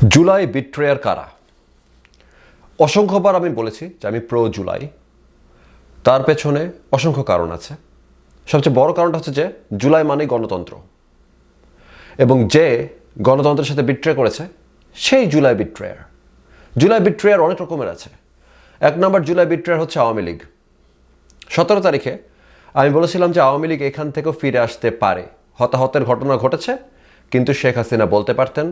জুলাই বিট্রেয়ার কারা? অসংখ্যবার আমি বলেছি যে আমি প্রো জুলাই। তার পেছনে অসংখ্য কারণ আছে। সবচেয়ে বড় কারণটা হচ্ছে যে জুলাই মানেই গণতন্ত্র, এবং যে গণতন্ত্রের সাথে বিট্রে করেছে সেই জুলাই বিট্রেয়ার। জুলাই বিট্রেয়ার অনেক রকমের আছে। এক নম্বর জুলাই বিট্রেয়ার হচ্ছে আওয়ামী লীগ। 17 তারিখে আমি বলেছিলাম যে আওয়ামী লীগ এখান থেকেও ফিরে আসতে পারে। হতাহতের ঘটনা ঘটেছে, কিন্তু শেখ হাসিনা বলতে পারতেন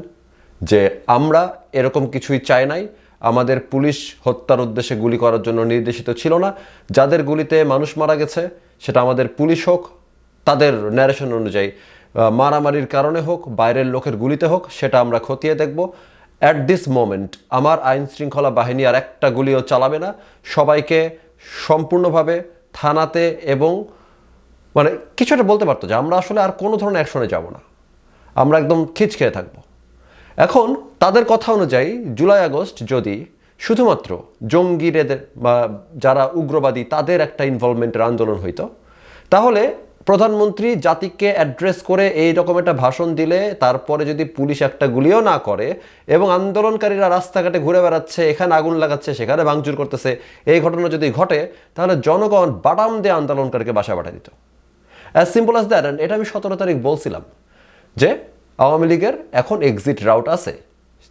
যে আমরা এরকম কিছুই চাই নাই, আমাদের পুলিশ হত্যার উদ্দেশ্যে গুলি করার জন্য নির্দেশিত ছিল না, যাদের গুলিতে মানুষ মারা গেছে সেটা আমাদের পুলিশ হোক, তাদের ন্যারেশন অনুযায়ী মারামারির কারণে হোক, বাইরের লোকের গুলিতে হোক, সেটা আমরা খতিয়ে দেখব। অ্যাট দিস মোমেন্ট আমার আইন শৃঙ্খলা বাহিনী আর একটা গুলিও চালাবে না, সবাইকে সম্পূর্ণভাবে থানাতে এবং মানে কিছু একটা বলতে পারতো যে আমরা আসলে আর কোনো ধরনের অ্যাকশনে যাব না, আমরা একদম খিচ খেয়ে থাকবো। এখন তাদের কথা অনুযায়ী জুলাই আগস্ট যদি শুধুমাত্র জঙ্গিদের বা যারা উগ্রবাদী তাদের একটা ইনভলভমেন্টের আন্দোলন হইতো, তাহলে প্রধানমন্ত্রী জাতিকে অ্যাড্রেস করে এই রকম একটা ভাষণ দিলে তারপরে যদি পুলিশ একটা গুলিও না করে এবং আন্দোলনকারীরা রাস্তাঘাটে ঘুরে বেড়াচ্ছে, এখানে আগুন লাগাচ্ছে, সেখানে ভাঙচুর করতেছে, এই ঘটনা যদি ঘটে, তাহলে জনগণ বাটাম দিয়ে আন্দোলনকারীকে বাসায় পাঠিয়ে দিত। As simple as that. এটা আমি 17 তারিখ বলছিলাম যে আওয়ামী লীগের এখন এক্সিট রাউট আছে,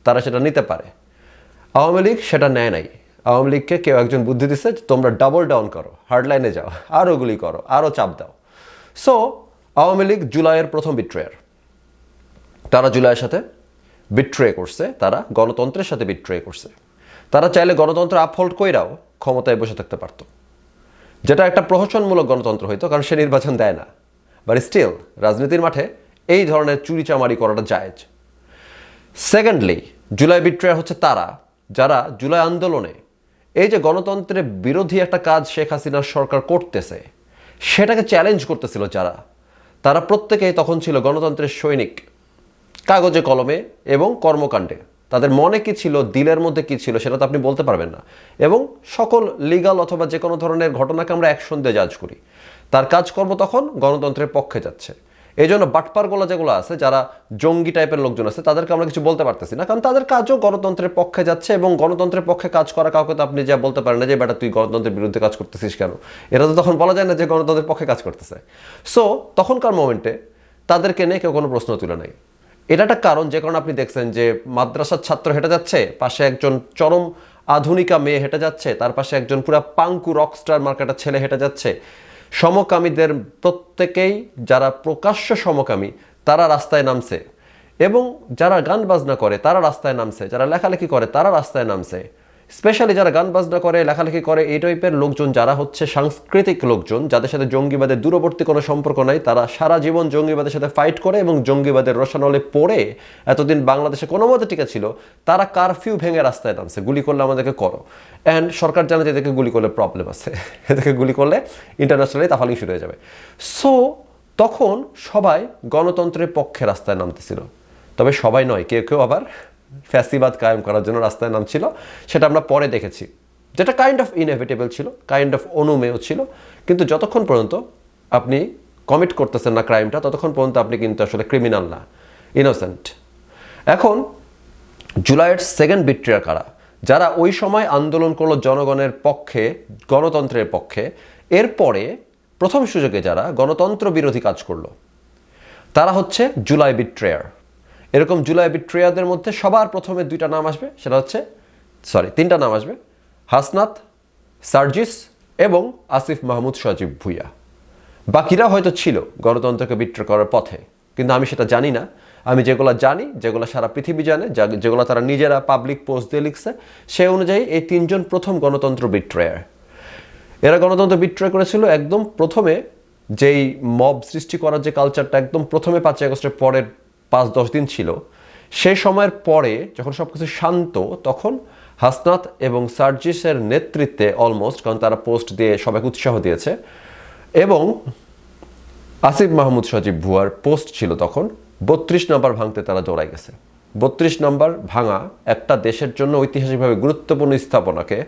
তারা সেটা নিতে পারে। আওয়ামী লীগ সেটা নেয় নাই। আওয়ামী লীগকে কেউ একজন বুদ্ধি দিচ্ছে তোমরা ডাবল ডাউন করো, হার্ডলাইনে যাও, আরও গুলি করো, আরও চাপ দাও। সো আওয়ামী লীগ জুলাইয়ের প্রথম বিট্রেয়ার। তারা জুলাইয়ের সাথে বিট্রে করছে, তারা গণতন্ত্রের সাথে বিট্রে করছে। তারা চাইলে গণতন্ত্র আপহোল্ড কইরাও ক্ষমতায় বসে থাকতে পারতো, যেটা একটা প্রহসনমূলক গণতন্ত্র হইতো, কারণ সে নির্বাচন দেয় না। বাট স্টিল রাজনীতির মাঠে এই ধরনের চুরিচামারি করাটা জায়েজ। সেকেন্ডলি, জুলাই বিট্রেয়ার হচ্ছে তারা যারা জুলাই আন্দোলনে এই যে গণতন্ত্রের বিরোধী একটা কাজ শেখ হাসিনার সরকার করতেছে সেটাকে চ্যালেঞ্জ করতেছিল, যারা তারা প্রত্যেকেই তখন ছিল গণতন্ত্রের সৈনিক, কাগজে কলমে এবং কর্মকাণ্ডে। তাদের মনে কি ছিল, দিলের মধ্যে কি ছিল, সেটা তো আপনি বলতে পারবেন না। এবং সকল লিগাল অথবা যে কোনো ধরনের ঘটনাকে আমরা অ্যাকশন দিয়ে জাজ করি। তার কাজকর্ম তখন গণতন্ত্রের পক্ষে যাচ্ছে। এই জন্য বাটপারগুলো যেগুলো আছে, যারা জঙ্গি টাইপের লোকজন আছে, তাদেরকে আমরা কিছু বলতে পারতেছি না, কারণ তাদের কাজও গণতন্ত্রের পক্ষে যাচ্ছে। এবং গণতন্ত্রের পক্ষে কাজ করা কাউকে তো আপনি যা বলতে পারেন না যে বেটা তুই গণতন্ত্রের বিরুদ্ধে কাজ করতেছিস কেন, এটা তো তখন বলা যায় না যে গণতন্ত্রের পক্ষে কাজ করতেছে। সো তখনকার মোমেন্টে তাদেরকে নিয়ে কেউ কোনো প্রশ্ন তুলে নাই। এটা একটা কারণ, যে কারণে আপনি দেখছেন যে মাদ্রাসার ছাত্র হেঁটে যাচ্ছে, পাশে একজন চরম আধুনিকা মেয়ে হেঁটে যাচ্ছে, তার পাশে একজন পুরা পাঙ্কু রকস্টার মার্কেটার ছেলে হেঁটে যাচ্ছে। সমকামীদের প্রত্যেকেই, যারা প্রকাশ্য সমকামী, তারা রাস্তায় নামছে, এবং যারা গান বাজনা করে তারা রাস্তায় নামছে, যারা লেখালেখি করে তারা রাস্তায় নামছে। স্পেশালি যারা গান বাজনা করে, লেখালেখি করে, এই টাইপের লোকজন যারা হচ্ছে সাংস্কৃতিক লোকজন, যাদের সাথে জঙ্গিবাদের দূরবর্তী কোনো সম্পর্ক নাই, তারা সারা জীবন জঙ্গিবাদের সাথে ফাইট করে এবং জঙ্গিবাদের রসানলে পড়ে এতদিন বাংলাদেশে কোনো মতে টিকে ছিল, তারা কারফিউ ভেঙে রাস্তায় নামছে, গুলি করলে আমাদেরকে করো। অ্যান্ড সরকার জানে যে এদেরকে গুলি করলে প্রবলেম আছে, এদেরকে গুলি করলে ইন্টারন্যাশনালি তাফালিং শুরু হয়ে যাবে। সো তখন সবাই গণতন্ত্রের পক্ষে রাস্তায় নামতেছিল, তবে সবাই নয়, কেউ কেউ আবার ফ্যাসিবাদ কায়েম করার জন্য রাস্তায় নামছিল। সেটা আমরা পরে দেখেছি, যেটা কাইন্ড অফ ইনএভিটেবল ছিল, কাইন্ড অফ অনুমেয় ছিল। কিন্তু যতক্ষণ পর্যন্ত আপনি কমিট করতেছেন না ক্রাইমটা, ততক্ষণ পর্যন্ত আপনি কিন্তু আসলে ক্রিমিনাল না, ইনোসেন্ট। এখন জুলাইয়ের সেকেন্ড বিট্রেয়ার কারা? যারা ওই সময় আন্দোলন করলো জনগণের পক্ষে, গণতন্ত্রের পক্ষে, এরপরে প্রথম সুযোগে যারা গণতন্ত্র বিরোধী কাজ করলো, তারা হচ্ছে জুলাই বিট্রেয়ার। এরকম জুলাই বিট্রেয়ারদের মধ্যে সবার প্রথমে তিনটা নাম আসবে। হাসনাত, সার্জিস এবং আসিফ মাহমুদ সজীব ভুইয়া। বাকিরা হয়তো ছিল গণতন্ত্রকে বিট্রে করার পথে, কিন্তু আমি সেটা জানি না। আমি যেগুলো জানি, যেগুলো সারা পৃথিবী জানে, যেগুলো তারা নিজেরা পাবলিক পোস্ট দিয়ে লিখছে, সে অনুযায়ী এই তিনজন প্রথম গণতন্ত্র বিট্রেয়ার। এরা গণতন্ত্র বিট্রে করেছিল একদম প্রথমে, যেই মব সৃষ্টি করার যে কালচারটা একদম প্রথমে 5 আগস্টের পরের 5-10 দিন ছিল, সেই সময়ের পরে যখন সব কিছু শান্ত, তখন হাসনাত এবং সার্জিসের নেতৃত্বে অলমোস্ট, কারণ তারা পোস্ট দিয়ে সবাইকে উৎসাহ দিয়েছে, এবং আসিফ মাহমুদ সজীব ভুয়ার পোস্ট ছিল, তখন 32 নম্বর ভাঙতে তারা দৌড়াই গেছে। 32 নম্বর ভাঙা একটা দেশের জন্য ঐতিহাসিকভাবে গুরুত্বপূর্ণ স্থাপনাকে,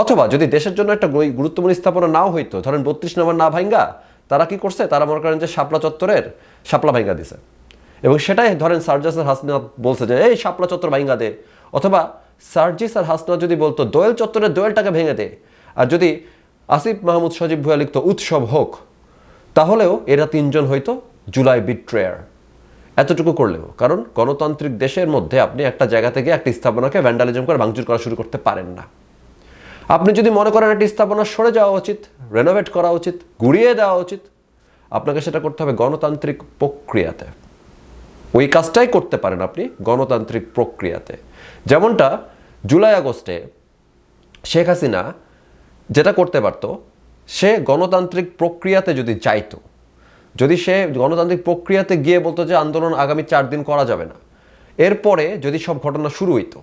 অথবা যদি দেশের জন্য একটা গুরুত্বপূর্ণ স্থাপনা নাও হইতো, ধরেন 32 নম্বর না ভাঙ্গা তারা কি করছে, তারা মনে করেন যে শাপলা চত্বরের শাপলা ভাঙ্গা দিছে, এবং সেটাই ধরেন সার্জিস আর হাসনাত বলছে যে এই শাপলা চত্বর ভাঙা দে, অথবা সার্জিস আর হাসনাত যদি বলতো দোয়েল চত্বরের দোয়েলটাকে ভেঙে দে, আর যদি আসিফ মাহমুদ সজীব ভুঁইয়া লিখতো উৎসব হোক, তাহলেও এরা তিনজন হয়তো জুলাই বিট্রেয়ার। এতটুকু করলেও, কারণ গণতান্ত্রিক দেশের মধ্যে আপনি একটা জায়গা থেকে একটা স্থাপনাকে ভ্যান্ডালিজম করে ভাঙচুর করা শুরু করতে পারেন না। আপনি যদি মনে করেন একটি স্থাপনা সরে যাওয়া উচিত, রেনোভেট করা উচিত, গুড়িয়ে দেওয়া উচিত, আপনাকে সেটা করতে হবে গণতান্ত্রিক প্রক্রিয়াতে। ওই কাজটাই করতে পারেন আপনি গণতান্ত্রিক প্রক্রিয়াতে। যেমনটা জুলাই আগস্টে শেখ হাসিনা যেটা করতে পারতো, সে গণতান্ত্রিক প্রক্রিয়াতে যদি যাইতো, যদি সে গণতান্ত্রিক প্রক্রিয়াতে গিয়ে বলতো যে আন্দোলন আগামী 4 দিন করা যাবে না, এরপরে যদি সব ঘটনা শুরু হইতো,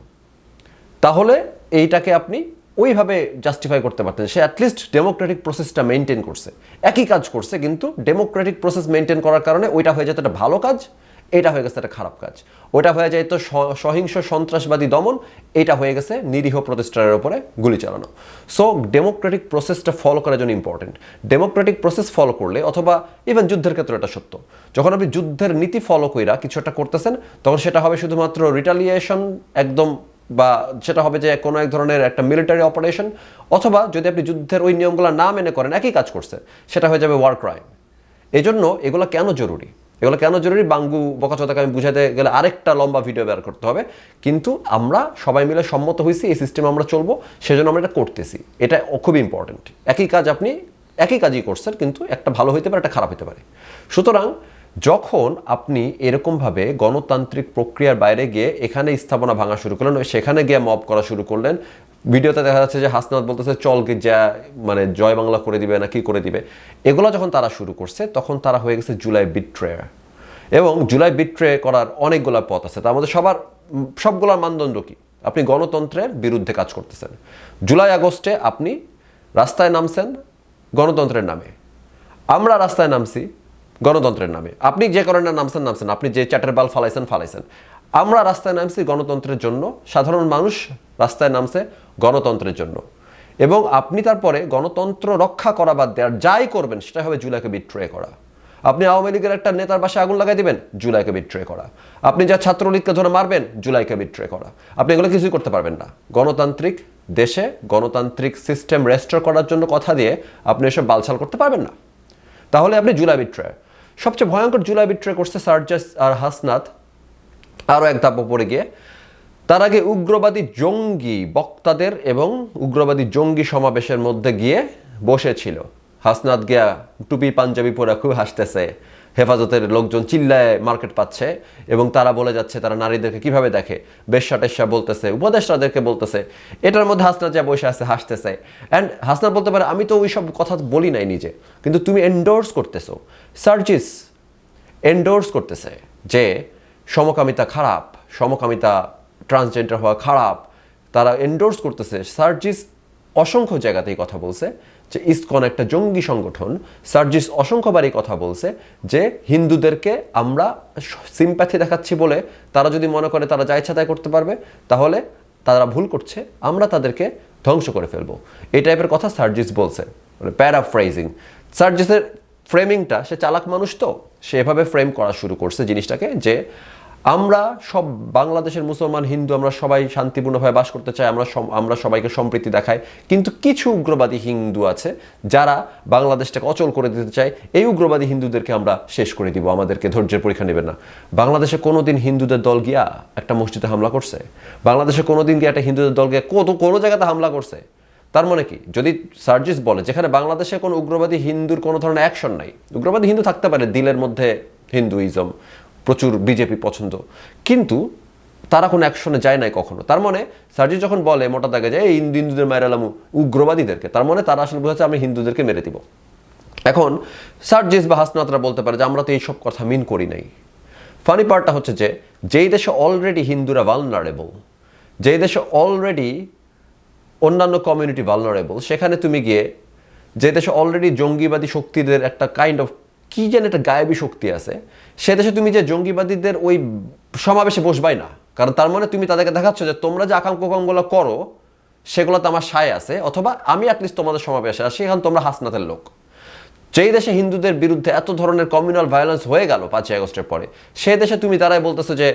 তাহলে এইটাকে আপনি ওইভাবে জাস্টিফাই করতে পারতেন। সে অ্যাটলিস্ট ডেমোক্রেটিক প্রসেসটা মেনটেন করছে, একই কাজ করছে, কিন্তু ডেমোক্রেটিক প্রসেস মেনটেন করার কারণে ওইটা হয়ে যেত একটা ভালো কাজ, এটা হয়ে গেছে একটা খারাপ কাজ। ওটা হয়ে যায় তো সহিংস সন্ত্রাসবাদী দমন, এটা হয়ে গেছে নিরীহ প্রতিষ্ঠানের উপরে গুলি চালানো। সো ডেমোক্রেটিক প্রসেসটা ফলো করার জন্য ইম্পর্টেন্ট। ডেমোক্রেটিক প্রসেস ফলো করলে, অথবা ইভেন যুদ্ধের ক্ষেত্রে এটা সত্য, যখন আপনি যুদ্ধের নীতি ফলো কইরা কিছু একটা করতেছেন, তখন সেটা হবে শুধুমাত্র রিটালিয়েশন একদম, বা সেটা হবে যে কোনো এক ধরনের একটা মিলিটারি অপারেশন, অথবা যদি আপনি যুদ্ধের ওই নিয়মগুলো না মেনে করেন, একই কাজ করছে, সেটা হয়ে যাবে ওয়ার ক্রাইম। এই জন্য এগুলো কেন জরুরি, এগুলো কেন জরুরি বাঙ্গু বকাচোদাকে আমি বুঝাতে গেলে আরেকটা লম্বা ভিডিও বের করতে হবে, কিন্তু আমরা সবাই মিলে সম্মত হয়েছি এই সিস্টেমে আমরা চলবো, সেজন্য আমরা এটা করতেছি। এটা খুবই ইম্পর্টেন্ট। একই কাজ আপনি একই কাজই করছেন, কিন্তু একটা ভালো হইতে পারে, একটা খারাপ হতে পারে। সুতরাং যখন আপনি এরকমভাবে গণতান্ত্রিক প্রক্রিয়ার বাইরে গিয়ে এখানে স্থাপনা ভাঙা শুরু করলেন, সেখানে গিয়ে মব করা শুরু করলেন, ভিডিওতে দেখা যাচ্ছে যে হাসনাত বলতেছে চলকে যা মানে জয় বাংলা করে দিবে না কি করে দিবে, এগুলো যখন তারা শুরু করছে, তখন তারা হয়ে গেছে জুলাই বিট্রেয়ার। এবং জুলাই বিট্রে করার অনেকগুলো পথ আছে, তার মধ্যে সবগুলোর মানদণ্ড কি? আপনি গণতন্ত্রের বিরুদ্ধে কাজ করতেছেন। জুলাই আগস্টে আপনি রাস্তায় নামছেন গণতন্ত্রের নামে, আমরা রাস্তায় নামছি গণতন্ত্রের নামে। আপনি যে কারণে নামছেন, আপনি যে চ্যাটের বাল ফালাইছেন। আমরা রাস্তায় নামছি গণতন্ত্রের জন্য, সাধারণ মানুষ রাস্তায় নামছে গণতন্ত্রের জন্য। এবং আপনি তারপরে গণতন্ত্র রক্ষা করা বাদ দেওয়ার যাই করবেন, সেটা হবে জুলাইকে বিট্রে করা। আপনি আওয়ামী লীগের একটা নেতার বাসায় আগুন লাগাই দিবেন, জুলাইকে বিট্রে করা। আপনি যা ছাত্রলীগকে ধরে মারবেন, জুলাইকে বিট্রে করা। আপনি এগুলো কিছুই করতে পারবেন না। গণতান্ত্রিক দেশে গণতান্ত্রিক সিস্টেম রেস্টোর করার জন্য কথা দিয়ে আপনি এসব বালছাল করতে পারবেন না। তাহলে আপনি জুলাই বিট্রে। সবচেয়ে ভয়ঙ্কর জুলাই বিট্রে করছে সার্জিস আর হাসনাত আরও এক ধাপ উপরে গিয়ে। তার আগে উগ্রবাদী জঙ্গি বক্তাদের এবং উগ্রবাদী জঙ্গি সমাবেশের মধ্যে গিয়ে বসেছিল। হাসনাত গিয়া টুপি পাঞ্জাবি পরে খুব হাসতেছে, হেফাজতের লোকজন চিল্লায় মার্কেট পাচ্ছে, এবং তারা বলে যাচ্ছে তারা নারীদেরকে কিভাবে দেখে, বেশ্যা টেশ্যা বলতেছে, উপদেষ্টাদেরকে বলতেছে। এটার মধ্যে হাসনাত যা বসে আছে হাসতেছে। অ্যান্ড হাসনাত বলতে পারে আমি তো ওই সব কথা বলি নাই নিজে, কিন্তু তুমি এন্ডোর্স করতেছো। সার্জিস এন্ডোর্স করতেছে যে সমকামিতা খারাপ, সমকামিতা ট্রান্সজেন্ডার হওয়া খারাপ, তারা এন্ডোর্স করতেছে। সার্জিস অসংখ্য জায়গাতেই কথা বলছে যে ইসকন একটা জঙ্গি সংগঠন। সার্জিস অসংখ্যবারই কথা বলছে যে হিন্দুদেরকে আমরা সিম্প্যাথি দেখাচ্ছি বলে তারা যদি মনে করে তারা যা ইচ্ছা তাই করতে পারবে, তাহলে তারা ভুল করছে, আমরা তাদেরকে ধ্বংস করে ফেলবো। এই টাইপের কথা সার্জিস বলছে, মানে প্যারাফ্রাইজিং। সার্জিসের ফ্রেমিংটা, সে চালাক মানুষ, তো সে এভাবে ফ্রেম করা শুরু করছে জিনিসটাকে যে আমরা সব বাংলাদেশের মুসলমান হিন্দু আমরা সবাই শান্তিপূর্ণভাবে বাস করতে চাই, আমরা সবাইকে সম্প্রীতি দেখাই, কিন্তু কিছু উগ্রবাদী হিন্দু আছে যারা বাংলাদেশটাকে অচল করে দিতে চায়। এই উগ্রবাদী হিন্দুদেরকে আমরা শেষ করে দিব, আমাদেরকে ধৈর্যের পরীক্ষা নেবেন না। বাংলাদেশে কোনোদিন হিন্দুদের দল গিয়া একটা মসজিদে হামলা করছে? বাংলাদেশে কোনোদিন গিয়ে একটা হিন্দুদের দল গিয়ে কোনো জায়গাতে হামলা করছে? তার মানে কি, যদি সার্জিস বলে যেখানে বাংলাদেশে কোনো উগ্রবাদী হিন্দুর কোনো ধরনের অ্যাকশন নাই, উগ্রবাদী হিন্দু থাকতে পারে দিলের মধ্যে হিন্দুইজম, প্রচুর বিজেপি পছন্দ, কিন্তু তারা কোনো অ্যাকশনে যায় নাই কখনো। তার মানে সার্জিস যখন বলে মোটা দাগে যে এই হিন্দুদের মেরালামু উগ্রবাদীদেরকে, তার মানে তারা আসলে বোঝাচ্ছে আমি হিন্দুদেরকে মেরে দিব। এখন সার্জিস বা হাসনাতরা বলতে পারে যে আমরা তো এইসব কথা মিন করি নাই। ফানি পার্টটা হচ্ছে যে যেই দেশে অলরেডি হিন্দুরা ভালনারেবল, যেই দেশে অলরেডি অন্যান্য কমিউনিটি ভালনারেবল, সেখানে তুমি গিয়ে যে দেশে অলরেডি জঙ্গিবাদী শক্তিদের একটা কাইন্ড অফ কি যেন একটা গায়েবী শক্তি আছে, সে দেশে তুমি যে জঙ্গিবাদীদের ওই সমাবেশে বসবাই না। কারণ তার মানে তুমি তাদেরকে দেখাচ্ছ যে তোমরা যে আকাঙ্ক্ষাগুলো করো সেগুলোতে আমার সায় আছে, অথবা আমি অ্যাটলিস্ট তোমাদের সমাবেশে আসি, এখন তোমরা হাসনাতের লোক। যেই দেশে হিন্দুদের বিরুদ্ধে এত ধরনের কমিউনাল ভায়োলেন্স হয়ে গেল 5ই আগস্টের পরে, সেই দেশে তুমি দাঁড়ায় বলতেছো যে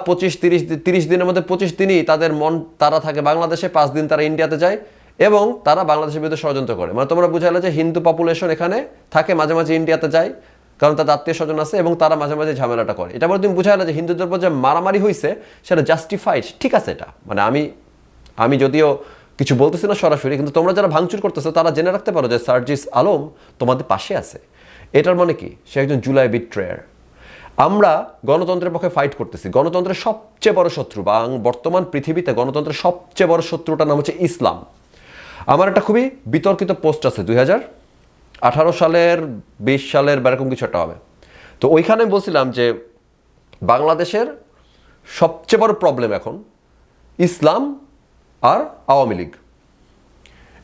25-30 দিনের মধ্যে 25 দিনই তাদের মন তারা থাকে বাংলাদেশে, 5 দিন তারা ইন্ডিয়াতে যায় এবং তারা বাংলাদেশের বিরুদ্ধে ষড়যন্ত্র করে। মানে তোমরা বুঝাইলে যে হিন্দু পপুলেশন এখানে থাকে, মাঝে মাঝে ইন্ডিয়াতে যায় কারণ তাদের আত্মীয় স্বজন আছে এবং তারা মাঝে মাঝে ঝামেলাটা করে। এটা বলে তুমি বুঝাইলে যে হিন্দুদের উপর যে মারামারি হয়েছে সেটা জাস্টিফাইড, ঠিক আছে। এটা মানে আমি যদিও কিছু বলতেছি না সরাসরি, কিন্তু তোমরা যারা ভাঙচুর করতেছো তারা জেনে রাখতে পারো যে সার্জিস আলম তোমাদের পাশে আছে। এটার মানে কি? সে একজন জুলাই বিট্রেয়ার। আমরা গণতন্ত্রের পক্ষে ফাইট করতেছি। গণতন্ত্রের সবচেয়ে বড় শত্রু বা বর্তমান পৃথিবীতে গণতন্ত্রের সবচেয়ে বড় শত্রুটার নাম হচ্ছে ইসলাম। আমার একটা খুবই বিতর্কিত পোস্ট আছে 2018 সালের 20 সালের এরকম কিছু একটা হবে। তো ওইখানে বলছিলাম যে বাংলাদেশের সবচেয়ে বড় প্রবলেম এখন ইসলাম আর আওয়ামী লীগ।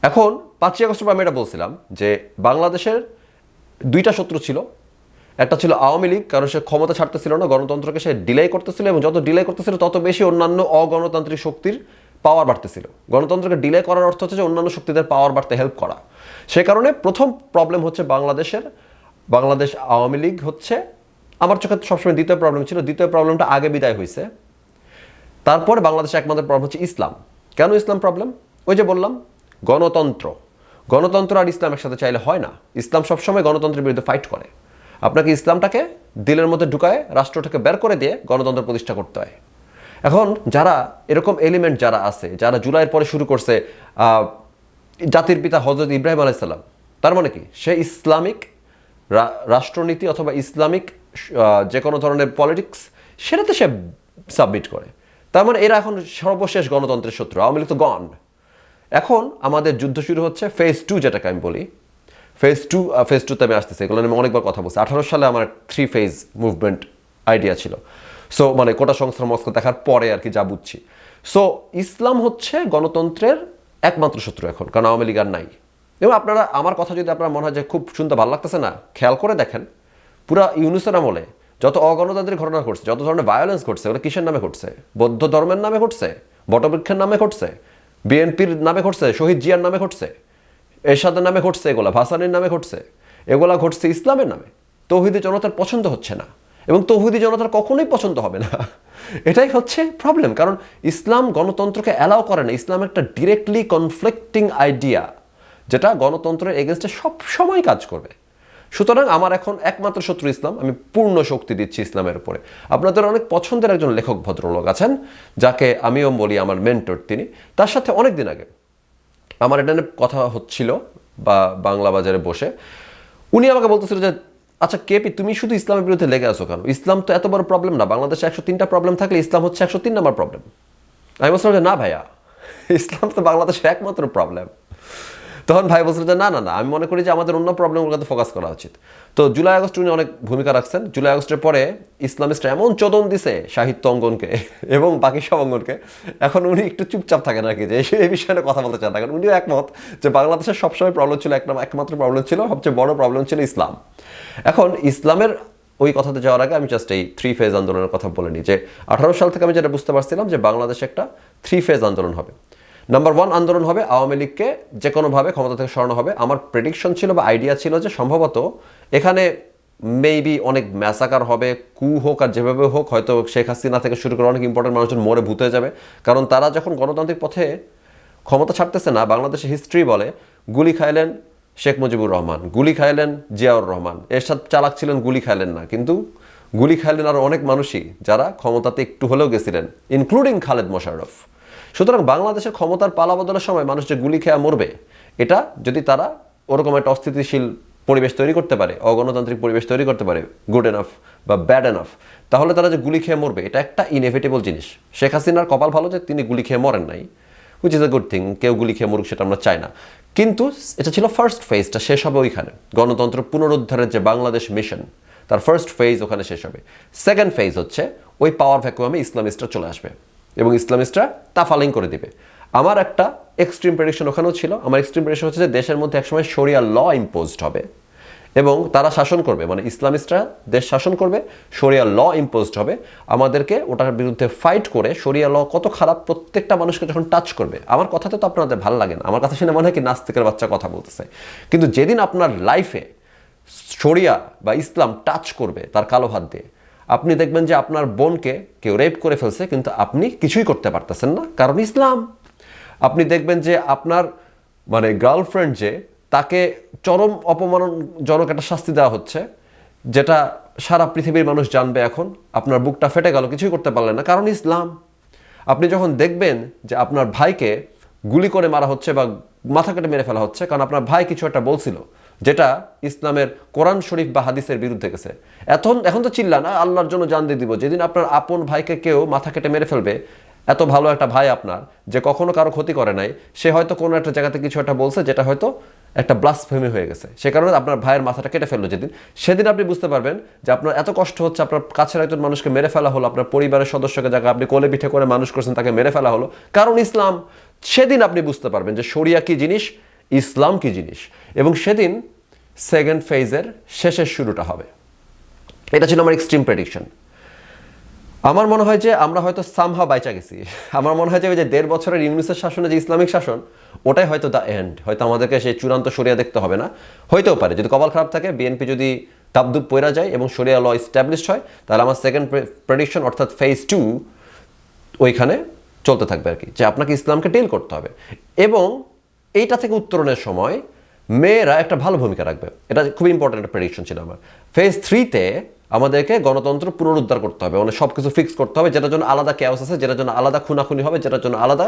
এখন 5ই আগস্ট আমি এটা বলছিলাম যে বাংলাদেশের দুইটা শত্রু ছিল। একটা ছিল আওয়ামী লীগ, কারণ সে ক্ষমতা ছাড়তেছিল না, গণতন্ত্রকে সে ডিলে করতেছিল এবং যত ডিলে করতেছিল তত বেশি অন্যান্য অগণতান্ত্রিক শক্তির পাওয়ার বাড়তেছিল। গণতন্ত্রকে ডিলে করার অর্থ হচ্ছে যে অন্যান্য শক্তিদের পাওয়ার বাড়তে হেল্প করা। সে কারণে প্রথম প্রবলেম হচ্ছে বাংলাদেশ আওয়ামী লীগ হচ্ছে আমার চোখে সবসময় দ্বিতীয় প্রবলেম ছিল। দ্বিতীয় প্রবলেমটা আগে বিদায় হয়েছে। তারপরে বাংলাদেশে একমাত্র প্রবলেম হচ্ছে ইসলাম। কেন ইসলাম প্রবলেম? ওই যে বললাম গণতন্ত্র আর ইসলাম একসাথে চাইলে হয় না। ইসলাম সবসময় গণতন্ত্রের বিরুদ্ধে ফাইট করে। আপনাকে ইসলামটাকে দিলের মধ্যে ঢুকায় রাষ্ট্রটাকে বের করে দিয়ে গণতন্ত্র প্রতিষ্ঠা করতে হয়। এখন যারা এরকম এলিমেন্ট যারা আছে, যারা জুলাইয়ের পরে শুরু করছে জাতির পিতা হযরত ইব্রাহিম আলাইহিস সালাম, তার মানে কি সে ইসলামিক রাষ্ট্রনীতি অথবা ইসলামিক যে কোনো ধরনের পলিটিক্স সেটাতে সে সাবমিট করে। তার মানে এরা এখন সর্বশেষ গণতন্ত্রের শত্রু। আওয়ামী লীগ তো গন। এখন আমাদের যুদ্ধ শুরু হচ্ছে ফেজ 2, যেটাকে আমি বলি ফেজ 2তে আমি আসতেছি। এগুলো আমি অনেকবার কথা বলছি। 18 সালে আমার 3 ফেজ মুভমেন্ট আইডিয়া ছিল। সো মানে কোটা সংস্কার মস্ক দেখার পরে আর কি যা বুঝছি। সো ইসলাম হচ্ছে গণতন্ত্রের একমাত্র শত্রু এখন, কারণ আওয়ামী লীগ আর নাই। এবং আপনারা আমার কথা যদি আপনার মনে হয় যে খুব শুনতে ভালো লাগতেছে না, খেয়াল করে দেখেন পুরা ইউনুসের আমলে যত অগণতান্ত্রিক ঘটনা ঘটছে, যত ধরনের ভায়োলেন্স ঘটছে, ওগুলো কিসের নামে ঘটছে? বৌদ্ধ ধর্মের নামে ঘটছে, বটবৃক্ষের নামে ঘটছে, বিএনপির নামে ঘটছে, শহীদ জিয়ার নামে ঘটছে, এরশাদের নামে ঘটছে, এগুলা ভাসানির নামে ঘটছে, এগুলা ঘটছে ইসলামের নামে। তৌহিদি জনতার পছন্দ হচ্ছে না এবং তৌহিদি জনতার কখনোই পছন্দ হবে না। এটাই হচ্ছে প্রবলেম, কারণ ইসলাম গণতন্ত্রকে অ্যালাউ করে না। ইসলাম একটা ডিরেক্টলি কনফ্লিক্টিং আইডিয়া, যেটা গণতন্ত্রের এগেনস্টে সব সময় কাজ করবে। সুতরাং আমার এখন একমাত্র শত্রু ইসলাম। আমি পূর্ণ শক্তি দিচ্ছি ইসলামের উপরে। আপনাদের অনেক পছন্দের একজন লেখক ভদ্রলোক আছেন, যাকে আমিও বলি আমার মেন্টর। তিনি, তার সাথে অনেক দিন আগে আমার এটা নিয়ে কথা হচ্ছিল বা বাংলা বাজারে বসে উনি আমাকে বলতেছিল যে আচ্ছা কেপি, তুমি শুধু ইসলামের বিরুদ্ধে লেগে আসো কেন? ইসলাম তো এত বড় প্রবলেম না। বাংলাদেশে 103টা প্রবলেম থাকলে ইসলাম হচ্ছে 103 নম্বর প্রবলেম। আমি বলছিলাম যে না ভাইয়া, ইসলাম তো বাংলাদেশের একমাত্র প্রবলেম। তখন ভাই বলছিল যে না না না, আমি মনে করি যে আমাদের অন্য প্রবলেমগুলোতে ফোকাস করা উচিত। তো জুলাই আগস্ট উনি অনেক ভূমিকা রাখছেন। জুলাই আগস্টের পরে ইসলামিস্টরা এমন চোদন দিছে সাহিত্য অঙ্গনকে এবং বাকি সব অঙ্গনকে, এখন উনি একটু চুপচাপ থাকেন আর কি, যে এই বিষয়ে কথা বলতে চান না। কারণ উনিও একমত যে বাংলাদেশের সবসময় প্রবলেম ছিল, একমাত্র প্রবলেম ছিল, সবচেয়ে বড় প্রবলেম ছিল ইসলাম। এখন ইসলামের ওই কথাতে যাওয়ার আগে আমি জাস্ট এই 3 ফেজ আন্দোলনের কথা বলে নিই। যে 18 সাল থেকে আমি যেটা বুঝতে পারছিলাম যে বাংলাদেশে একটা 3 ফেজ আন্দোলন হবে। নাম্বার 1 আন্দোলন হবে আওয়ামী লীগকে যে কোনোভাবে ক্ষমতা থেকে সরানো হবে। আমার প্রেডিকশন ছিল বা আইডিয়া ছিল যে সম্ভবত এখানে মেবি অনেক ম্যাসাকার হবে, কু হোক আর যেভাবে হোক, হয়তো শেখ হাসিনা থেকে শুরু করে অনেক ইম্পর্টেন্ট মানুষজন মরে ভূত হয়ে যাবে। কারণ তারা যখন গণতান্ত্রিক পথে ক্ষমতা ছাড়তেছে না, বাংলাদেশের হিস্ট্রি বলে গুলি খাইলেন শেখ মুজিবুর রহমান, গুলি খাইলেন জিয়াউর রহমান, এরশাদ চালাক ছিলেন, গুলি খাইলেন না, কিন্তু গুলি খাইলেন আরও অনেক মানুষই যারা ক্ষমতাতে একটু হলেও গেছিলেন, ইনক্লুডিং খালেদ মোশাররফ। সুতরাং বাংলাদেশের ক্ষমতার পালাবদলের সময় মানুষ যে গুলি খেয়া মরবে, এটা যদি তারা ওরকম একটা অস্থিতিশীল পরিবেশ তৈরি করতে পারে, অগণতান্ত্রিক পরিবেশ তৈরি করতে পারে, গুড এনাফ বা ব্যাড এনাফ, তাহলে তারা যে গুলি খেয়ে মরবে এটা একটা ইনএভিটেবল জিনিস। শেখ হাসিনার কপাল ভালো যে তিনি গুলি খেয়ে মরেন নাই, which is a good thing. কেউ গুলি খেয়ে মরুক সেটা আমরা চাই না। কিন্তু এটা ছিল ফার্স্ট ফেজটা, শেষ হবে ওইখানে। গণতন্ত্র পুনরুদ্ধারের যে বাংলাদেশ মিশন, তার ফার্স্ট ফেজ ওখানে শেষ হবে। সেকেন্ড ফেজ হচ্ছে ওই পাওয়ার ভ্যাকুয়ামে ইসলামিস্টরা চলে আসবে এবং ইসলামিস্টরা তাফালিং করে দিবে। আমার একটা এক্সট্রিম প্রেডিকশন ওখানেও ছিল। আমার এক্সট্রিম প্রেডিকশন হচ্ছে যে দেশের মধ্যে একসময় শরিয়া ল ইম্পোজড হবে এবং তারা শাসন করবে, মানে ইসলামিস্টরা দেশ শাসন করবে, শরিয়া ল ইম্পোজড হবে। আমাদেরকে ওটার বিরুদ্ধে ফাইট করে শরিয়া ল কত খারাপ প্রত্যেকটা মানুষকে যখন টাচ করবে, আমার কথাতে তো আপনাদের ভালো লাগে না, আমার কথা শুনে মনে হয় কি নাস্তিকের বাচ্চা কথা বলতেছে, কিন্তু যেদিন আপনার লাইফে শরিয়া বা ইসলাম টাচ করবে তার কালো হাত দিয়ে, আপনি দেখবেন যে আপনার বোনকে কেউ রেপ করে ফেলছে কিন্তু আপনি কিছুই করতে পারতেছেন না, কারণ ইসলাম। আপনি দেখবেন যে আপনার মানে গার্লফ্রেন্ড যে, তাকে চরম অপমানজনক একটা শাস্তি দেওয়া হচ্ছে, যেটা সারা পৃথিবীর মানুষ জানবে এখন, আপনার বুকটা ফেটে গেল, কিছুই করতে পারলেন না, কারণ ইসলাম। আপনি যখন দেখবেন যে আপনার ভাইকে গুলি করে মারা হচ্ছে বা মাথা কেটে মেরে ফেলা হচ্ছে কারণ আপনার ভাই কিছু একটা বলছিল যেটা ইসলামের কোরআন শরীফ বা হাদিসের বিরুদ্ধে গেছে, এখন তো চিল্লা না আল্লাহর জন্য জান দিয়ে দিব। যেদিন আপনার আপন ভাইকে কেউ মাথা কেটে মেরে ফেলবে, এত ভালো একটা ভাই আপনার যে কখনো কারো ক্ষতি করে নাই, সে হয়তো কোনো একটা জায়গাতে কিছু একটা বলছে যেটা হয়তো একটা ব্লাসফেমি হয়ে গেছে, সে কারণে আপনার ভাইয়ের মাথাটা কেটে ফেললো সেদিন আপনি বুঝতে পারবেন যে আপনার এত কষ্ট হচ্ছে, আপনার কাছের একজন মানুষকে মেরে ফেলা হলো, আপনার পরিবারের সদস্যকে যাকে আপনি কোলে পিঠে করে মানুষ করছেন তাকে মেরে ফেলা হলো, কারণ ইসলাম। সেদিন আপনি বুঝতে পারবেন যে শরিয়া কি জিনিস, ইসলাম কি জিনিস, এবং সেদিন সেকেন্ড ফেজের শেষের শুরুটা হবে। এটা ছিল আমার এক্সট্রিম প্রেডিকশন। আমার মনে হয় যে আমরা হয়তো সামহা বাইচা গেছি। আমার মনে হয় যে ওই যে 1.5 বছরের ইউনুসের শাসনে যে ইসলামিক শাসন, ওটাই হয়তো দ্য এন্ড। হয়তো আমাদেরকে সেই চূড়ান্ত শরিয়া দেখতে হবে না, হইতেও পারে যদি কপাল খারাপ থাকে, বিএনপি যদি দাবদুব পইরা যায় এবং শরিয়া ল ইস্টাবলিশড হয়, তাহলে আমার সেকেন্ড প্রেডিকশন অর্থাৎ ফেজ 2 ওইখানে চলতে থাকবে আর কি, যে আপনাকে ইসলামকে ডিল করতে হবে। এবং এইটা থেকে উত্তরণের সময় মেয়েরা একটা ভালো ভূমিকা রাখবে, এটা খুব ইম্পর্টেন্ট একটা প্রেডিকশন ছিল আমার। ফেজ 3-তে আমাদেরকে গণতন্ত্র পুনরুদ্ধার করতে হবে, মানে সব কিছু ফিক্স করতে হবে, যেটার জন্য আলাদা ক্যাওস আছে, যেটার জন্য আলাদা খুনাখুনি হবে, যেটার জন্য আলাদা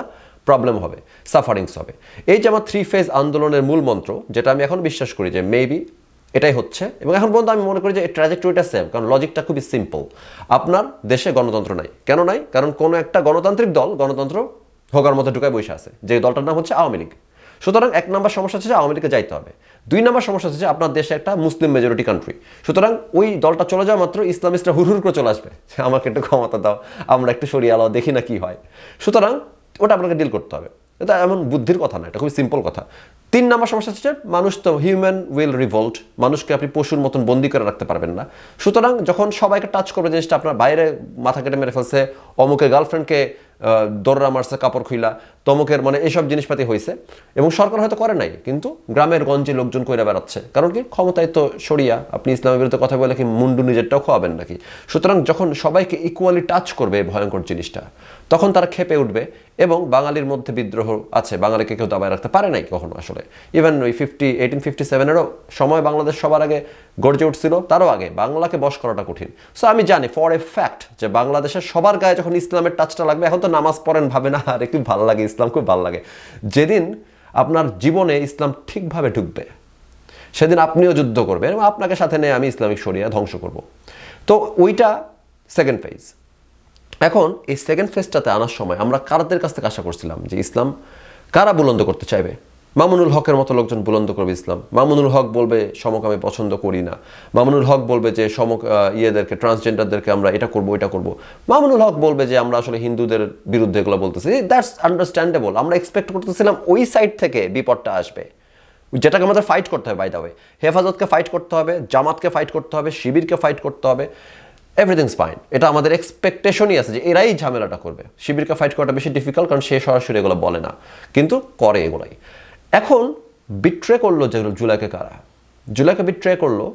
প্রবলেম হবে, সাফারিংস হবে। এই যে আমার 3 ফেজ আন্দোলনের মূল মন্ত্র, যেটা আমি এখন বিশ্বাস করি যে মেবি এটাই হচ্ছে, এবং এখন পর্যন্ত আমি মনে করি যে এই ট্র্যাজেক্টরিটা সেম, কারণ লজিকটা খুবই সিম্পল। আপনার দেশে গণতন্ত্র নাই, কেন নাই? কারণ কোনো একটা গণতান্ত্রিক দল গণতন্ত্র হোগার মতো ঢুকায় বসে আছে, যে দলটার নাম হচ্ছে আওয়ামী লীগ। সুতরাং 1 নম্বর সমস্যা হচ্ছে যে আওয়ামী লীগে যাইতে হবে। 2 নম্বর সমস্যা হচ্ছে যে আপনার দেশে একটা মুসলিম মেজরিটি কান্ট্রি, সুতরাং ওই দলটা চলে যাওয়া মাত্র ইসলামিস্টরা হুড় করে চলে আসবে, আমাকে একটু ক্ষমতা দাও, আমরা একটু সরিয়ে আলো দেখি না কি হয়। সুতরাং ওটা আপনাকে ডিল করতে হবে। এটা এমন বুদ্ধির কথা না, এটা খুবই সিম্পল কথা। 3 নম্বর সমস্যা হচ্ছে মানুষ তো হিউম্যান উইল রিভোল্ট, মানুষকে আপনি পশুর মতন বন্দি করে রাখতে পারবেন না। সুতরাং যখন সবাইকে টাচ করবে জিনিসটা, আপনার বাইরে মাথা কেটে মেরে ফেলছে, অমুকের গার্লফ্রেন্ডকে দররা মারছে কাপড় খুইলা, তমুকের মানে এইসব জিনিসপাতি হয়েছে, এবং সরকার হয়তো করে নাই, কিন্তু গ্রামের গঞ্জে লোকজন কইরা বেড়াচ্ছে, কারণ কি ক্ষমতায় তো সরিয়া, আপনি ইসলামের বিরুদ্ধে কথা বলে কি মুন্ডু নিজেরটাও খাওয়াবেন নাকি? সুতরাং যখন সবাইকে ইকুয়ালি টাচ করবে এই ভয়ঙ্কর জিনিসটা, তখন তারা খেপে উঠবে। এবং বাঙালির মধ্যে বিদ্রোহ আছে, বাঙালিকে কেউ দাবায় রাখতে পারে নাই কখনো আসলে। ইভেন ওই 1857-এরও সময় বাংলাদেশ সবার আগে গর্জে উঠছিল, তারও আগে বাংলাকে বশ করাটা কঠিন। সো আমি জানি ফর এ ফ্যাক্ট যে বাংলাদেশের সবার গায়ে যখন ইসলামের টাচটা লাগবে, এখন তো নামাজ পড়েন ভাবে না, আর একটু ভালো লাগে ইসলাম, খুব ভালো লাগে। যেদিন আপনার জীবনে ইসলাম ঠিকভাবে ঢুকবে, সেদিন আপনিও যুদ্ধ করবেন এবং আপনাকে সাথে নিয়ে আমি ইসলামিক শরিয়া ধ্বংস করব। তো ওইটা সেকেন্ড ফেজ। এখন এই সেকেন্ড ফেজটাতে আনার সময় আমরা কারাদের কাছ থেকে আশা করছিলাম যে ইসলাম কারা বুলন্দ করতে চাইবে? মামুনুল হকের মতো লোকজন বুলন্দ করবে ইসলাম। মামুনুল হক বলবে সমক আমি পছন্দ করি না। মামুনুল হক বলবে যে সমক ইয়েদেরকে, ট্রান্সজেন্ডারদেরকে আমরা এটা করব এটা করব। মামুনুল হক বলবে যে আমরা আসলে হিন্দুদের বিরুদ্ধে এগুলো বলতেছি। That's understandable. আমরা এক্সপেক্ট করতেছিলাম ওই সাইড থেকে বিপদটা আসবে, যেটাকে আমাদের ফাইট করতে হবে। বাই দ্য ওয়ে, হেফাজতকে ফাইট করতে হবে, জামাতকে ফাইট করতে হবে, শিবিরকে ফাইট করতে হবে, এভরিথিংস ফাইন। এটা আমাদের এক্সপেকটেশনই আছে যে এরাই ঝামেলাটা করবে। শিবিরকে ফাইট করাটা বেশি ডিফিকাল্ট, কারণ সে সরাসরি এগুলো বলে না, কিন্তু করে এগুলাই। এখন বিট্রে করলো যেগুলো জুলাইকে কারা? জুলাইকে বিট্রে করলো,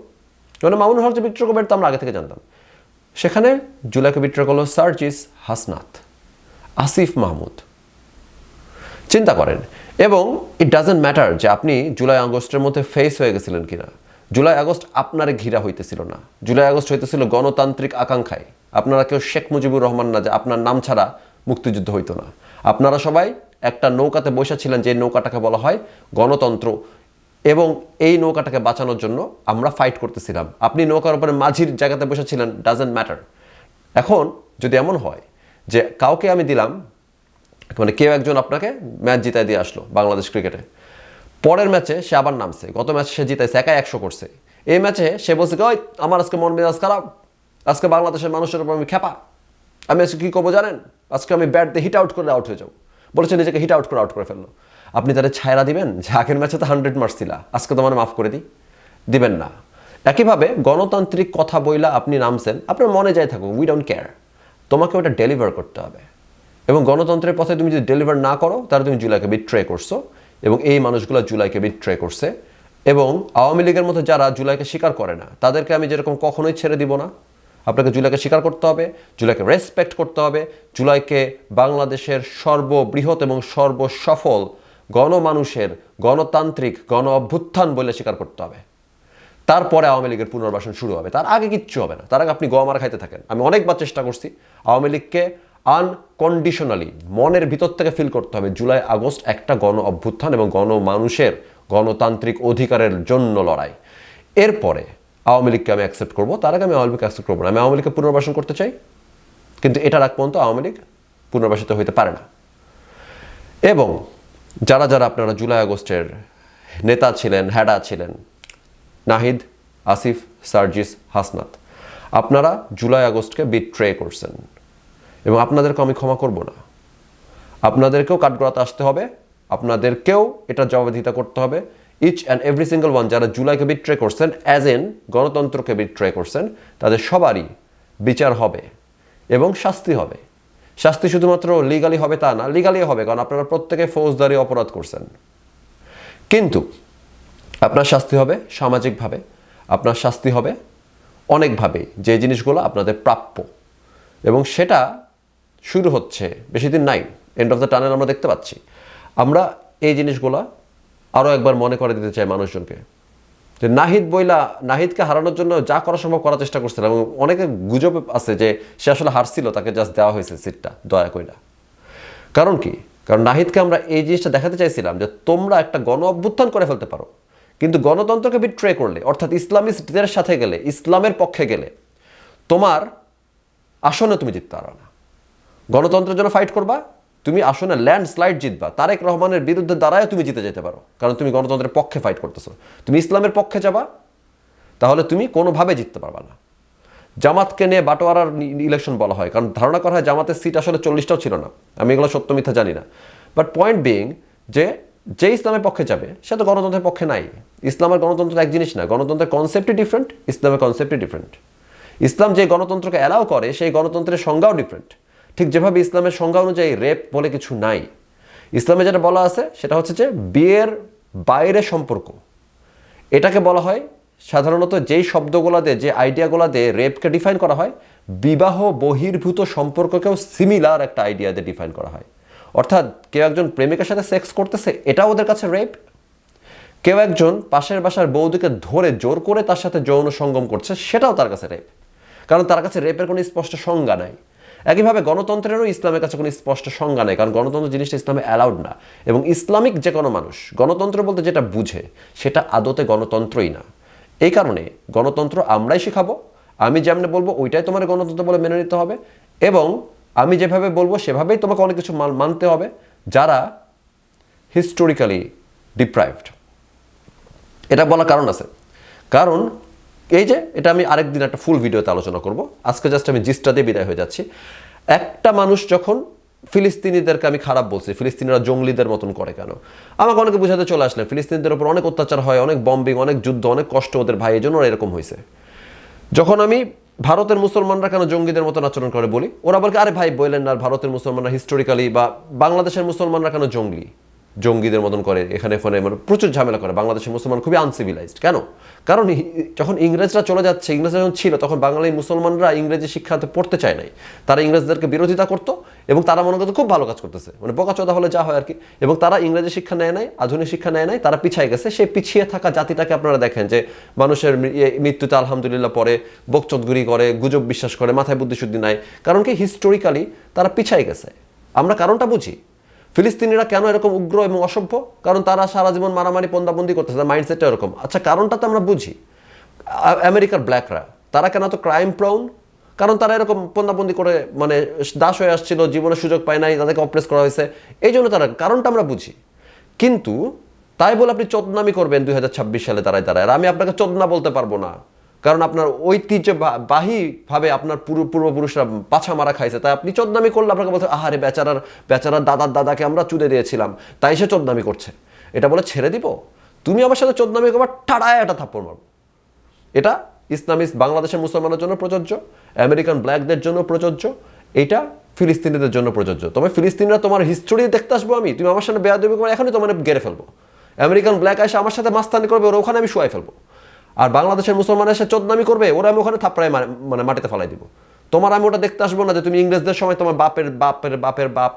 মানে মামুনুল হক যে বিট্রে করবে এটা আমরা আগে থেকে জানতাম। সেখানে জুলাইকে বিট্রে করলো সার্জিস হাসনাত, আসিফ মাহমুদ। চিন্তা করেন। এবং ইট ডাজেন্ট ম্যাটার যে আপনি জুলাই আগস্টের মধ্যে ফেস হয়ে গেছিলেন কিনা। জুলাই আগস্ট আপনারে ঘিরা হইতেছিল না, জুলাই আগস্ট হইতেছিল গণতান্ত্রিক আকাঙ্ক্ষায়। আপনারা কেউ শেখ মুজিবুর রহমান না যে আপনার নাম ছাড়া মুক্তিযুদ্ধ হইতো না। আপনারা সবাই একটা নৌকাতে বসেছিলেন, যে নৌকাটাকে বলা হয় গণতন্ত্র, এবং এই নৌকাটাকে বাঁচানোর জন্য আমরা ফাইট করতেছিলাম। আপনি নৌকার উপরে মাঝির জায়গাতে বসেছিলেন, ডাজেন্ট ম্যাটার। এখন যদি এমন হয় যে কাউকে আমি দিলাম, মানে কেউ একজন আপনাকে ম্যাচ জিতাই দিয়ে আসলো বাংলাদেশ ক্রিকেটে, পরের ম্যাচে সে আবার নামছে, গত ম্যাচে সে জিতাইছে, একাই 100 করছে, এই ম্যাচে সে বলছে ওই আমার আজকে মন মেজাজ খারাপ, আজকে বাংলাদেশের মানুষের উপর আমি খেপা, আমি আজকে কী করবো জানেন, আজকে আমি ব্যাট দিয়ে হিট আউট করে আউট হয়ে যাবো, বলেছে নিজেকে হিট আউট করে ফেললো। আপনি তাদের ছায়রা দিবেন যে আগের ম্যাচে তো 100 মারছিলা, আজকে তোমার মাফ করে দিবেন না। একইভাবে গণতান্ত্রিক কথা বইলা আপনি নামছেন, আপনার মনে যাই থাকুক, উই ডোন্ট কেয়ার, তোমাকে ওটা ডেলিভার করতে হবে। এবং গণতন্ত্রের পথে তুমি যদি ডেলিভার না করো, তাহলে তুমি জুলাইকে বিট্রে করছো, এবং এই মানুষগুলো জুলাইকে বিট্রে করছে। এবং আওয়ামী লীগের মতো যারা জুলাইকে স্বীকার করে না তাদেরকে আমি যেরকম কখনোই ছেড়ে দিব না। আপনাকে জুলাইকে স্বীকার করতে হবে, জুলাইকে রেসপেক্ট করতে হবে, জুলাইকে বাংলাদেশের সর্ববৃহৎ এবং সর্বসফল গণমানুষের গণতান্ত্রিক গণ অভ্যুত্থান বলে স্বীকার করতে হবে। তারপরে আওয়ামী লীগের পুনর্বাসন শুরু হবে, তার আগে কিচ্ছু হবে না। তার আগে আপনি মারা খাইতে থাকেন। আমি অনেকবার চেষ্টা করছি আওয়ামী লীগকে আনকন্ডিশনালি মনের ভিতর থেকে ফিল করতে হবে জুলাই আগস্ট একটা গণ অভ্যুত্থান এবং গণমানুষের গণতান্ত্রিক অধিকারের জন্য লড়াই। এরপরে আওয়ামী লীগকে আমি অ্যাকসেপ্ট করবো, তার আগে আমি আওয়ামী লীগকে অ্যাকসেপ্ট করবো না। আমি আওয়ামী লীগকে পুনর্বাসন করতে চাই, কিন্তু এটার আগ পর্যন্ত আওয়ামী লীগ পুনর্বাসিত হইতে পারে না। এবং যারা যারা আপনারা জুলাই আগস্টের নেতা ছিলেন, হ্যাডা ছিলেন, নাহিদ, আসিফ, সার্জিস, হাসনাত, আপনারা জুলাই আগস্টকে বিট্রে করছেন এবং আপনাদেরকে আমি ক্ষমা করব না। আপনাদেরকেও কাঠগড়াতে আসতে হবে, আপনাদেরকেও এটা জবাবদিহিতা করতে হবে। Each and every single one যারা জুলাইকে বিট্রে করছেন, অ্যাজ এন গণতন্ত্রকে বিট্রে করছেন, তাদের সবারই বিচার হবে এবং শাস্তি হবে। শাস্তি শুধুমাত্র লিগালি হবে তা না, লিগালি হবে, কারণ আপনারা প্রত্যেকে ফৌজদারি অপরাধ করছেন। কিন্তু আপনার শাস্তি হবে সামাজিকভাবে, আপনার শাস্তি হবে অনেকভাবে, যে জিনিসগুলো আপনাদের প্রাপ্য। এবং সেটা শুরু হচ্ছে, বেশি দিন নাই, এন্ড অফ দ্য টানেল আমরা দেখতে পাচ্ছি। আমরা এই জিনিসগুলো আরও একবার মনে করে দিতে চাই মানুষজনকে, যে নাহিদকে হারানোর জন্য যা করা সম্ভব করার চেষ্টা করছিল, এবং অনেকে গুজব আছে যে সে আসলে হারছিল, তাকে জাস্ট দেওয়া হয়েছে সিটটা দয়া কইরা। কারণ কি? কারণ নাহিদকে আমরা এই জিনিসটা দেখাতে চাইছিলাম যে তোমরা একটা গণ অভ্যুত্থান করে ফেলতে পারো, কিন্তু গণতন্ত্রকে বিট্রে করলে, অর্থাৎ ইসলামিস্টদের সাথে গেলে, ইসলামের পক্ষে গেলে তোমার আসনে তুমি জিততে পারো না। গণতন্ত্রের জন্য ফাইট করবা, তুমি আসনে ল্যান্ডস্লাইড জিতবা, তারেক রহমানের বিরুদ্ধে দাঁড়ায় তুমি জিতে যেতে পারো, কারণ তুমি গণতন্ত্রের পক্ষে ফাইট করতেছো। তুমি ইসলামের পক্ষে যাবা, তাহলে তুমি কোনোভাবে জিততে পারবা না। জামাতকে নিয়ে বাটোয়ারার ইলেকশন বলা হয়, কারণ ধারণা করা হয় জামাতের সিট আসলে 40টাও ছিল না। আমি এগুলো সত্য মিথ্যা জানি না, বাট পয়েন্ট বিং যে ইসলামের পক্ষে যাবে সে তো গণতন্ত্রের পক্ষে নাই। ইসলাম আর গণতন্ত্র এক জিনিস না, গণতন্ত্রের কনসেপ্টই ডিফারেন্ট, ইসলামের কনসেপ্টই ডিফারেন্ট। ইসলাম যে গণতন্ত্রকে অ্যালাউ করে সেই গণতন্ত্রের সংজ্ঞাও ডিফারেন্ট। ঠিক যেভাবে ইসলামের সংজ্ঞা অনুযায়ী রেপ বলে কিছু নাই, ইসলামে যেটা বলা আছে সেটা হচ্ছে যে বিয়ের বাইরে সম্পর্ক। এটাকে বলা হয় সাধারণত যেই শব্দগুলো দিয়ে, যে আইডিয়াগুলো দিয়ে রেপকে ডিফাইন করা হয়, বিবাহ বহির্ভূত সম্পর্ককেও সিমিলার একটা আইডিয়া দিয়ে ডিফাইন করা হয়। অর্থাৎ কেউ একজন প্রেমিকার সাথে সেক্স করতেছে, এটাও ওদের কাছে রেপ। কেউ একজন পাশের বাসার বৌদিকে ধরে জোর করে তার সাথে যৌন সঙ্গম করছে, সেটাও তার কাছে রেপ, কারণ তার কাছে রেপের কোনো স্পষ্ট সংজ্ঞা নাই। একইভাবে গণতন্ত্রেরও ইসলামের কাছে কোনো স্পষ্ট সংজ্ঞা নেই, কারণ গণতন্ত্র জিনিসটা ইসলামে অ্যালাউড না। এবং ইসলামিক যে কোনো মানুষ গণতন্ত্র বলতে যেটা বুঝে সেটা আদতে গণতন্ত্রই না। এই কারণে গণতন্ত্র আমরাই শেখাবো, আমি যেমন বলবো ওইটাই তোমার গণতন্ত্র বলে মেনে নিতে হবে, এবং আমি যেভাবে বলবো সেভাবেই তোমাকে অনেক কিছু মানতে হবে যারা হিস্টোরিক্যালি ডিপ্রাইভড। এটা বলার কারণ আছে, কারণ এই যে এটা আমি আরেকদিন একটা ফুল ভিডিওতে আলোচনা করব, আজকে জাস্ট আমি জিস্টটা দিয়ে বিদায় হয়ে যাচ্ছি। একটা মানুষ যখন ফিলিস্তিনিদেরকে আমি খারাপ বলছি, ফিলিস্তিনিরা জঙ্গলিদের মতন করে কেন, আমাকে অনেকে বুঝাতে চলে আসলেন ফিলিস্তিনিদের উপর অনেক অত্যাচার হয়, অনেক বম্বিং, অনেক যুদ্ধ, অনেক কষ্ট ওদের ভাই, এই জন্য ওরা এরকম হয়েছে। যখন আমি ভারতের মুসলমানরা কেন জঙ্গিদের মতন আচরণ করে বলি, ওরা বলে আরে ভাই বললেন না, ভারতের মুসলমানরা হিস্টোরিক্যালি, বা বাংলাদেশের মুসলমানরা কেন জঙ্গিদের মতন করে, এখানে মানে প্রচুর ঝামেলা করে, বাংলাদেশের মুসলমান খুবই আনসিভিলাইজড। কেন? কারণ যখন ইংরেজরা চলে যাচ্ছে, ইংরেজরা যখন ছিল, তখন বাঙালি মুসলমানরা ইংরেজি শিক্ষাতে পড়তে চায় নাই, তারা ইংরেজদেরকে বিরোধিতা করতো, এবং তারা মনে করতো খুব ভালো কাজ করতেছে, মানে বোকাচোদা হলে যা হয় আর কি। এবং তারা ইংরেজি শিক্ষা নেয় নাই, আধুনিক শিক্ষা নেয় নাই, তারা পিছিয়ে গেছে। সেই পিছিয়ে থাকা জাতিটাকে আপনারা দেখেন যে মানুষের মৃত্যুতে আলহামদুলিল্লাহ পরে, বকচোদগুরি করে, গুজব বিশ্বাস করে, মাথায় বুদ্ধিশুদ্ধি নাই। কারণ কি? হিস্টোরিক্যালি তারা পিছিয়ে গেছে। আমরা কারণটা বুঝি। ফিলিস্তিনিরা কেন এরকম উগ্র এবং অসভ্য? কারণ তারা সারা জীবন মারামারি পন্দাবন্দি করতেছে, তার মাইন্ডসেটটা এরকম। আচ্ছা, কারণটা তো আমরা বুঝি। আমেরিকার ব্ল্যাকরা তারা কেন তো ক্রাইম প্রোন? কারণ তারা এরকম পন্দাবন্দি করে মানে দাস হয়ে আসছিল, জীবনের সুযোগ পায় নাই, তাদেরকে অপ্রেস করা হয়েছে, এই জন্য তারা, কারণটা আমরা বুঝি। কিন্তু তাই বলে আপনি চোদনামি করবেন 2026 সালে দাঁড়ায়। আর আমি আপনাকে চোদনা বলতে পারবো না, কারণ আপনার ঐতিহ্যবাহীভাবে আপনার পূর্বপুরুষরা পাছা মারা খাইছে, তাই আপনি চোদনামি করলে আপনাকে বলতে আহারে বেচারার দাদাকে আমরা চুদে দিয়েছিলাম, তাই সে চোদনামি করছে, এটা বলে ছেড়ে দিব? তুমি আমার সাথে চোদনামি করবার, ঠাড়ায় একটা থাপ্পড় মারব। এটা ইসলামিস্ট বাংলাদেশের মুসলমানের জন্য প্রযোজ্য, আমেরিকান ব্ল্যাকদের জন্য প্রযোজ্য, এটা ফিলিস্তিনিদের জন্য প্রযোজ্য। তবে ফিলিস্তিনিরা তোমার হিস্টোরি দেখতে আসবো আমি, তুমি আমার সামনে বেয়াদবি করে এখনই তোমার গেড়ে ফেলবো, আমেরিকান ব্ল্যাক এসে আমার সাথে মাস্তানি করবে, ওরা ওখানে আমি শুয়াই ফেলবো। আর বাংলাদেশের মুসলমান এসে চোদনামি করবে, ওরা আমি ওখানে থাপড়ায় মানে মাটিতে ফেলাই দিব। তোমার আমি ওটা দেখতে আসবো না যে তুমি ইংরেজদের সময় তোমার বাপের বাপের বাপের বাপ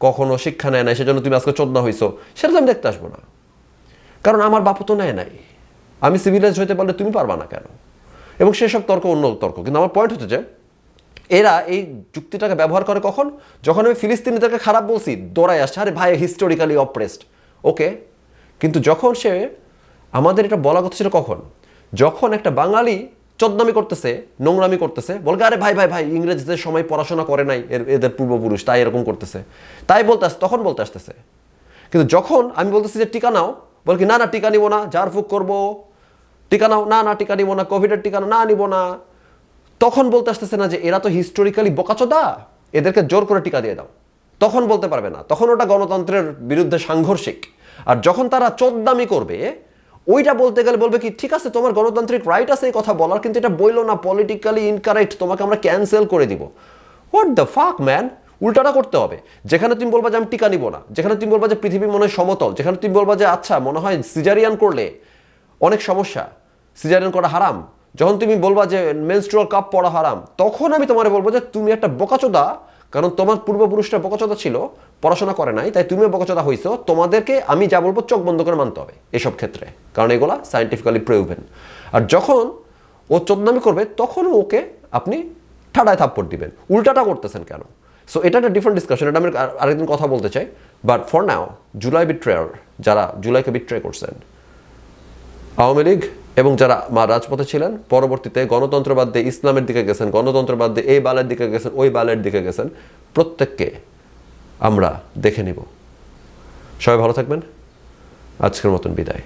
কখনো শিক্ষা নেয় নাই, সেজন্য তুমি আজকে চোদনা হইছো, সেটা তো আমি দেখতে আসবো না। কারণ আমার বাপও তো নেয় নাই। আমি সিভিলাইজ হইতে পারলে তুমি পারবা না কেন? এবং সেসব তর্ক অন্য তর্ক। কিন্তু আমার পয়েন্ট হচ্ছে যে এরা এই যুক্তিটাকে ব্যবহার করে কখন? যখন আমি ফিলিস্তিনিদেরকে খারাপ বলছি, দৌড়ায় আসছে, আরে ভাই হিস্টোরিক্যালি অপ্রেসড, ওকে। কিন্তু যখন সে আমাদের এটা বলা কথা ছিল কখন? যখন একটা বাঙালি চোদনামি করতেছে, নোংরামি করতেছে, বলবে আরে ভাই ভাই ভাই ইংরেজদের সময় পড়াশোনা করে নাই এদের পূর্বপুরুষ, তাই এরকম করতেছে, তাই তখন বলতে আসতেছে। কিন্তু যখন আমি বলতেছি যে টিকা নাও, বল কি না না টিকা নিব না, ঝাড় ফুক করবো, টিকা নাও, না না টিকা নিব না, কোভিডের টিকা না নিব না, তখন বলতে আসতেছে না যে এরা তো হিস্টোরিক্যালি বোকাচোদা, এদেরকে জোর করে টিকা দিয়ে দাও। তখন বলতে পারবে না, তখন ওটা গণতন্ত্রের বিরুদ্ধে সাংঘর্ষিক। আর যখন তারা চোদনামি করবে, ওইটা বলতে গেলে বলবে কি ঠিক আছে তোমার গণতান্ত্রিক রাইট আছে এই কথা বলার, কিন্তু এটা বইলো না, পলিটিক্যালি ইনকারেক্ট, তোমাকে আমরা ক্যান্সেল করে দিব। What the fuck man? উল্টাটা করতে হবে। যেখানে তুমি বলবা যে আমি টিকা নিব না, যেখানে তুমি বলবা যে পৃথিবী মনে হয় সমতল, যেখানে তুমি বলবা যে আচ্ছা মনে হয় সিজারিয়ান করলে অনেক সমস্যা, সিজারিয়ান করা হারাম, যখন তুমি বলবা যে মেনস্ট্রুয়াল কাপ পড়া হারাম, তখন আমি তোমার বলবো যে তুমি একটা বোকাচোদা, কারণ তোমার পূর্বপুরুষরা বোকাচোদা ছিল, পড়াশোনা করে নাই, তাই তুমিও বোকাচোদা হইছো। তোমাদেরকে আমি যা বলবো চোখ বন্ধ করে মানতে হবে এসব ক্ষেত্রে, কারণ এগুলা সায়েন্টিফিক্যালি প্রুভেন। আর যখন ও চোদনামি করবে, তখন ওকে আপনি ঠাডায় থাপ্পড় দিবেন। উল্টাটা করতেছেন কেন? সো এটা একটা ডিফারেন্ট ডিসকাশন, এটা আমি আরেকদিন কথা বলতে চাই। বাট ফর নাও, জুলাই বিট্রেয়ার, যারা জুলাইকে বিট্রে করছেন, আওয়ামী লীগ এবং যারা রাজপথে ছিলেন, পরবর্তীতে গণতন্ত্রবাদ দিয়ে ইসলামের দিকে গেছেন, গণতন্ত্রবাদ দিয়ে এই বালের দিকে গেছেন, ওই বালের দিকে গেছেন, প্রত্যেককে আমরা দেখে নিব। সবাই ভালো থাকবেন। আজকের মতন বিদায়।